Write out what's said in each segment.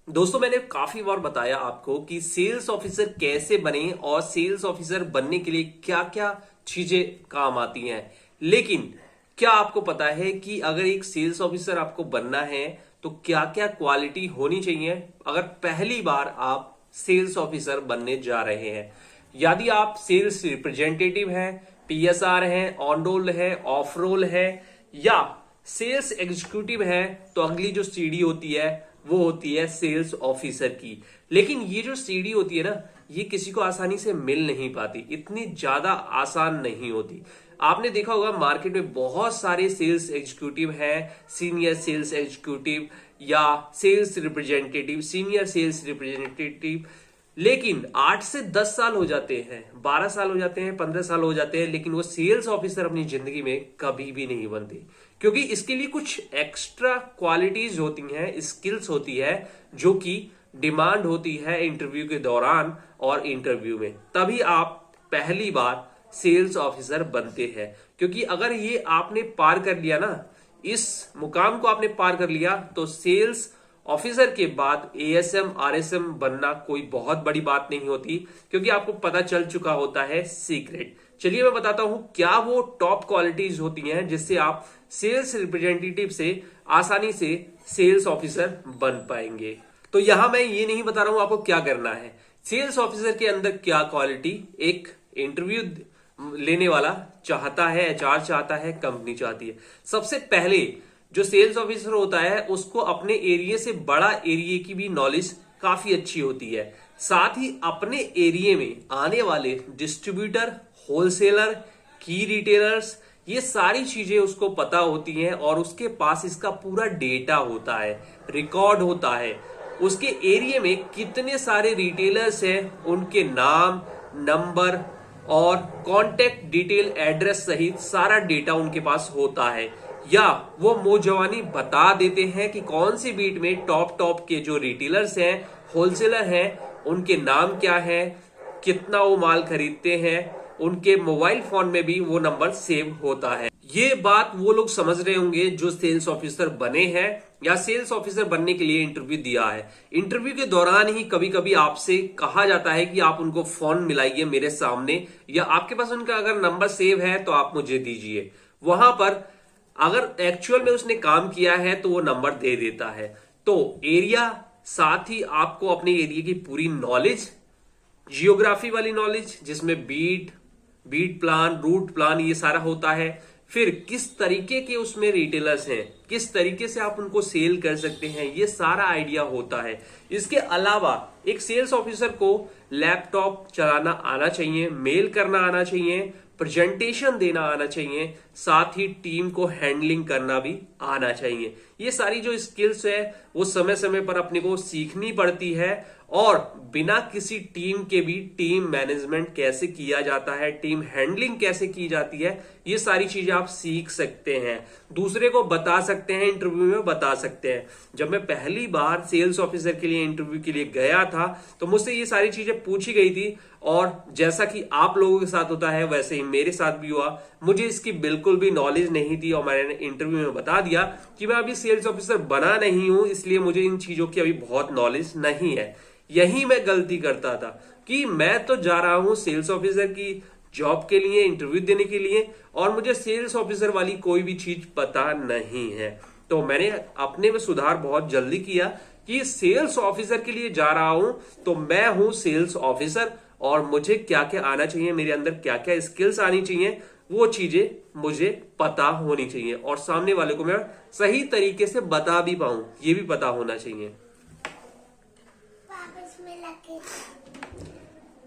दोस्तों, मैंने काफी बार बताया आपको कि सेल्स ऑफिसर कैसे बने और सेल्स ऑफिसर बनने के लिए क्या क्या चीजें काम आती हैं। लेकिन क्या आपको पता है कि अगर एक सेल्स ऑफिसर आपको बनना है तो क्या क्या क्वालिटी होनी चाहिए अगर पहली बार आप सेल्स ऑफिसर बनने जा रहे हैं। यदि आप सेल्स रिप्रेजेंटेटिव हैं, पीएसआर हैं, ऑन रोल है, ऑफ रोल है या सेल्स एग्जीक्यूटिव है, तो अगली जो सीढ़ी होती है वो होती है सेल्स ऑफिसर की। लेकिन ये जो सीढ़ी होती है ना, ये किसी को आसानी से मिल नहीं पाती, इतनी ज्यादा आसान नहीं होती। आपने देखा होगा मार्केट में बहुत सारे सेल्स एग्जीक्यूटिव हैं, सीनियर सेल्स एग्जीक्यूटिव या sales representative, senior sales representative. लेकिन 8 से 10 साल हो जाते हैं, 12 साल हो जाते हैं, 15 साल हो जाते हैं, लेकिन वो सेल्स ऑफिसर अपनी जिंदगी में कभी भी नहीं बनते, क्योंकि इसके लिए कुछ एक्स्ट्रा क्वालिटीज होती हैं, स्किल्स होती है जो कि डिमांड होती है इंटरव्यू के दौरान और इंटरव्यू में, तभी आप पहली बार सेल्स ऑफिसर बनते हैं। क्योंकि अगर ये आपने पार कर लिया ना, इस मुकाम को आपने पार कर लिया, तो सेल्स ऑफिसर के बाद एएसएम आरएसएम बनना कोई बहुत बड़ी बात नहीं होती, क्योंकि आपको पता चल चुका होता है सीक्रेट। चलिए मैं बताता हूं क्या वो टॉप क्वालिटीज होती हैं जिससे आप सेल्स रिप्रेजेंटेटिव से आसानी से सेल्स ऑफिसर बन पाएंगे। तो यहां मैं ये नहीं बता रहा हूं आपको क्या करना है, सेल्स ऑफिसर के अंदर क्या क्वालिटी एक इंटरव्यू लेने वाला चाहता है, एचआर चाहता है, कंपनी चाहती है। सबसे पहले जो सेल्स ऑफिसर होता है उसको अपने एरिया से बड़ा एरिया की भी नॉलेज काफी अच्छी होती है, साथ ही अपने एरिया में आने वाले डिस्ट्रीब्यूटर, होलसेलर, की रिटेलर्स, ये सारी चीजें उसको पता होती हैं और उसके पास इसका पूरा डेटा होता है, रिकॉर्ड होता है। उसके एरिया में कितने सारे रिटेलर्स हैं, उनके नाम, नंबर और कांटेक्ट डिटेल, एड्रेस सहित सारा डेटा उनके पास होता है। या वो मुंहजबानी बता देते हैं कि कौन सी बीट में टॉप टॉप के जो रिटेलर्स हैं, होलसेलर हैं, उनके नाम क्या है, कितना वो माल खरीदते हैं, उनके मोबाइल फोन में भी वो नंबर सेव होता है। ये बात वो लोग समझ रहे होंगे जो सेल्स ऑफिसर बने हैं या सेल्स ऑफिसर बनने के लिए इंटरव्यू दिया है। इंटरव्यू के दौरान ही कभी कभी आपसे कहा जाता है कि आप उनको फोन मिलाइए मेरे सामने, या आपके पास उनका अगर नंबर सेव है तो आप मुझे दीजिए। वहां पर अगर एक्चुअल में उसने काम किया है तो वो नंबर दे देता है। तो एरिया, साथ ही आपको अपने एरिया की पूरी नॉलेज, जियोग्राफी वाली नॉलेज जिसमें beat beat plan, route plan, ये सारा होता है। फिर किस तरीके के उसमें रिटेलर्स हैं, किस तरीके से आप उनको सेल कर सकते हैं, ये सारा आइडिया होता है। इसके अलावा एक सेल्स ऑफिसर को लैपटॉप चलाना आना चाहिए, मेल करना आना चाहिए, प्रेजेंटेशन देना आना चाहिए, साथ ही टीम को हैंडलिंग करना भी आना चाहिए। ये सारी जो स्किल्स है वो समय समय पर अपने को सीखनी पड़ती है, और बिना किसी टीम के भी टीम मैनेजमेंट कैसे किया जाता है, टीम हैंडलिंग कैसे की जाती है, ये सारी चीजें आप सीख सकते हैं, दूसरे को बता सकते हैं, इंटरव्यू में बता सकते हैं। जब मैं पहली बार सेल्स ऑफिसर के लिए इंटरव्यू के लिए गया था तो मुझसे ये सारी चीजें पूछी गई थी, और जैसा कि आप लोगों के साथ होता है वैसे ही मेरे साथ भी हुआ। मुझे इसकी बिल्कुल भी नॉलेज नहीं थी और मैंने इंटरव्यू में बता दिया कि मैं अभी सेल्स ऑफिसर बना नहीं हूं, इसलिए मुझे इन चीजों की अभी बहुत नॉलेज नहीं है। यही मैं गलती करता था कि मैं तो जा रहा हूं सेल्स ऑफिसर की जॉब के लिए, इंटरव्यू देने के लिए, और मुझे सेल्स ऑफिसर वाली कोई भी चीज पता नहीं है। तो मैंने अपने में सुधार बहुत जल्दी किया कि सेल्स ऑफिसर के लिए जा रहा हूं तो मैं हूं सेल्स ऑफिसर, और मुझे क्या क्या आना चाहिए, मेरे अंदर क्या क्या स्किल्स आनी चाहिए, वो चीजें मुझे पता होनी चाहिए, और सामने वाले को मैं सही तरीके से बता भी पाऊं, ये भी पता होना चाहिए।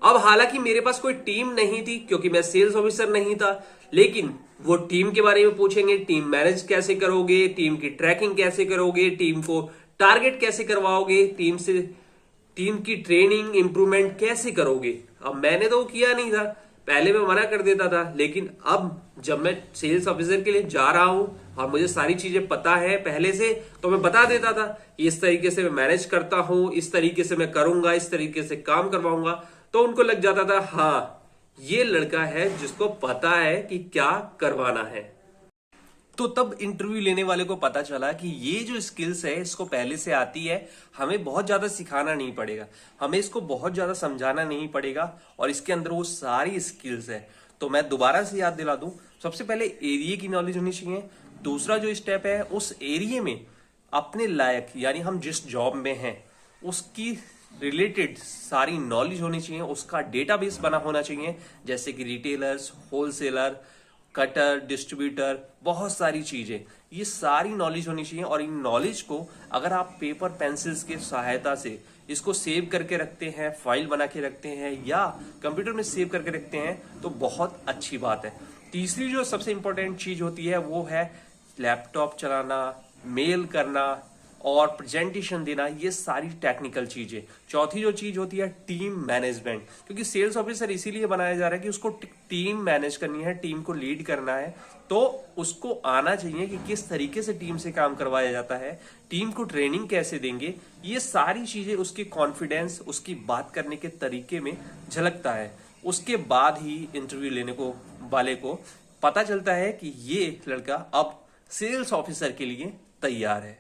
अब हालांकि मेरे पास कोई टीम नहीं थी क्योंकि मैं सेल्स ऑफिसर नहीं था, लेकिन वो टीम के बारे में पूछेंगे, टीम मैनेज कैसे करोगे, टीम की ट्रैकिंग कैसे करोगे, टीम को टारगेट कैसे करवाओगे, टीम की ट्रेनिंग इंप्रूवमेंट कैसे करोगे। अब मैंने तो वो किया नहीं था, पहले मैं मना कर देता था, लेकिन अब जब मैं सेल्स ऑफिसर के लिए जा रहा हूं और मुझे सारी चीजें पता है पहले से, तो मैं बता देता था इस तरीके से मैं मैनेज करता हूं, इस तरीके से मैं करूंगा, इस तरीके से काम करवाऊंगा। तो उनको लग जाता था हाँ ये लड़का है जिसको पता है कि क्या करवाना है। तो तब इंटरव्यू लेने वाले को पता चला कि ये जो स्किल्स है इसको पहले से आती है, हमें बहुत ज्यादा सिखाना नहीं पड़ेगा, हमें इसको बहुत ज्यादा समझाना नहीं पड़ेगा और इसके अंदर वो सारी स्किल्स है। तो मैं दोबारा से याद दिला दूं, सबसे पहले एरिया की नॉलेज होनी चाहिए। दूसरा जो स्टेप है, उस एरिया में अपने लायक यानी हम जिस जॉब में हैं उसकी रिलेटेड सारी नॉलेज होनी चाहिए, उसका डेटाबेस बना होना चाहिए, जैसे कि रिटेलर्स, होलसेलर, कटर, डिस्ट्रीब्यूटर, बहुत सारी चीजें, ये सारी नॉलेज होनी चाहिए। और इन नॉलेज को अगर आप पेपर पेंसिल्स की सहायता से इसको सेव करके रखते हैं, फाइल बना के रखते हैं या कंप्यूटर में सेव करके रखते हैं तो बहुत अच्छी बात है। तीसरी जो सबसे इंपॉर्टेंट चीज होती है वो है लैपटॉप चलाना, मेल करना और प्रेजेंटेशन देना, ये सारी टेक्निकल चीजें। चौथी जो चीज होती है टीम मैनेजमेंट, क्योंकि सेल्स ऑफिसर इसीलिए बनाया जा रहा है कि उसको टीम मैनेज करनी है, टीम को लीड करना है, तो उसको आना चाहिए कि किस तरीके से टीम से काम करवाया जाता है, टीम को ट्रेनिंग कैसे देंगे, ये सारी चीजें उसकी कॉन्फिडेंस, उसकी बात करने के तरीके में झलकता है। उसके बाद ही इंटरव्यू लेने को वाले को पता चलता है कि ये लड़का अब सेल्स ऑफिसर के लिए तैयार है।